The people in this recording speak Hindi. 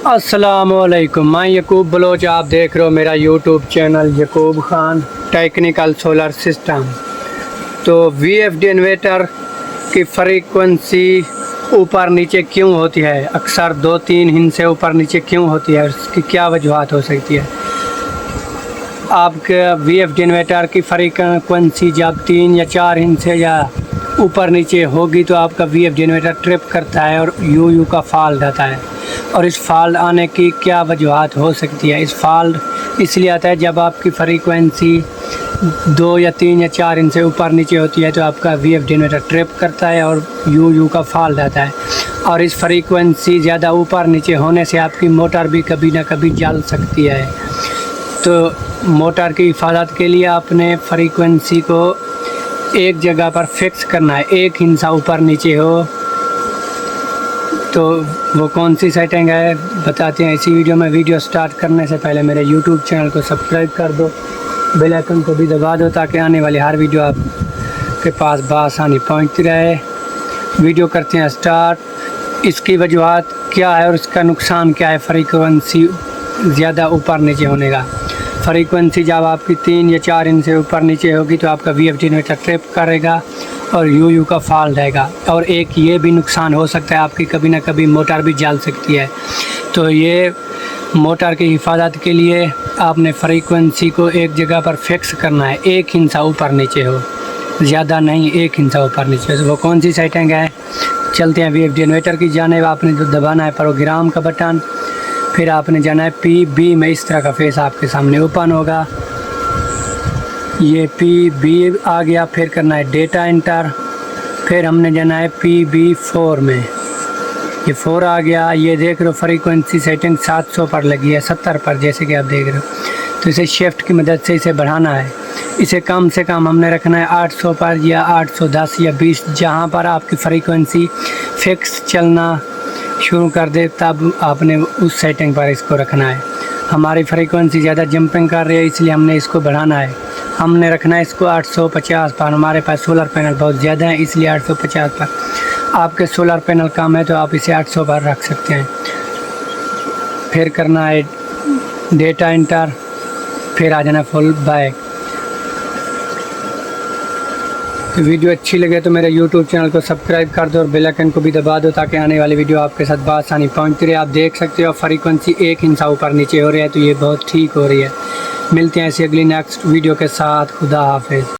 अस्सलामुअलैकुम, मैं यकूब बलोच। आप देख रहे हो मेरा YouTube channel Yakub Khan technical solar system. तो VFD इन्वर्टर की फ्रीक्वेंसी ऊपर नीचे क्यों होती है, अक्सर 2-3 हिंस से ऊपर नीचे क्यों होती है, उसकी क्या वजूहत हो सकती है। आपके VFD इन्वर्टर की फ्रीक्वेंसी जब 3 या 4 हिंस से या ऊपर नीचे होगी तो आपका VFD इन्वर्टर ट्रिप करता है और यू का फॉल्ट आता है। और इस फॉल्ट आने की क्या वजूहत हो सकती है। इस फॉल्ट इसलिए आता है जब आपकी फ्रीक्वेंसी 2 या 3 या 4 इंच से ऊपर नीचे होती है तो आपका VFD इन्वर्टर ट्रिप करता है और यू का फॉल्ट आता है। और इस फ्रीक्वेंसी ज़्यादा ऊपर नीचे होने से आपकी मोटर भी कभी ना कभी जल सकती है। तो मोटर की हिफाजत के लिए आपने फ्रीक्वेंसी को एक जगह पर फिक्स करना है, एक हिंसा ऊपर नीचे हो। तो वो कौन सी सेटिंग है बताते हैं इसी वीडियो में। वीडियो स्टार्ट करने से पहले मेरे यूट्यूब चैनल को सब्सक्राइब कर दो, बेल आइकन को भी दबा दो ताकि आने वाली हर वीडियो आपके पास बआसानी पहुंचती रहे। वीडियो करते हैं स्टार्ट। इसकी वजूहत क्या है और इसका नुकसान क्या है फ्रीक्वेंसी ज़्यादा ऊपर नीचे होने का। फ्रीक्वेंसी जब आपकी 3 या 4 इंच से ऊपर नीचे होगी तो आपका VFD इन्वर्टर ट्रिप करेगा और यू का फॉल्ट आएगा। और एक ये भी नुकसान हो सकता है, आपकी कभी ना कभी मोटर भी जल सकती है। तो ये मोटर की हिफाजत के लिए आपने फ्रीक्वेंसी को एक जगह पर फिक्स करना है, एक हिंसा ऊपर नीचे हो, ज़्यादा नहीं, एक हिंसा ऊपर नीचे। तो वो कौन सी सेटिंग है, चलते हैं VFD इन्वर्टर की जानेब। आपने जो दबाना है प्रोग्राम का बटन, फिर आपने जाना है PB में। इस तरह का फेस आपके सामने ओपन होगा, ये PB आ गया। फिर करना है डेटा एंटर, फिर हमने जाना है PB4 में, ये 4 आ गया। ये देख रहे हो फ्रीक्वेंसी सेटिंग 700 पर लगी है, 70 पर जैसे कि आप देख रहे हो। तो इसे शिफ्ट की मदद से इसे बढ़ाना है। इसे कम से कम हमने रखना है 800 पर या 810 या 20, जहाँ पर आपकी फ्रीक्वेंसी फिक्स चलना शुरू कर दे तब आपने उस सेटिंग पर इसको रखना है। हमारी फ्रीक्वेंसी ज़्यादा जंपिंग कर रही है इसलिए हमने इसको बढ़ाना है। हमने रखना है इसको 850 पर। हमारे पास सोलर पैनल बहुत ज़्यादा है इसलिए 850 पर। आपके सोलर पैनल कम है तो आप इसे 800 पर रख सकते हैं। फिर करना है डेटा एंटर, फिर आ जाना फुल बैक। वीडियो अच्छी लगे तो मेरे YouTube चैनल को सब्सक्राइब कर दो और बेल आइकन को भी दबा दो ताकि आने वाली वीडियो आपके साथ बआसानी पहुंचती रहे। आप देख सकते हो फ्रीक्वेंसी एक हिंसा ऊपर नीचे हो रही है तो ये बहुत ठीक हो रही है। मिलते हैं ऐसी अगली नेक्स्ट वीडियो के साथ। खुदा हाफिज़।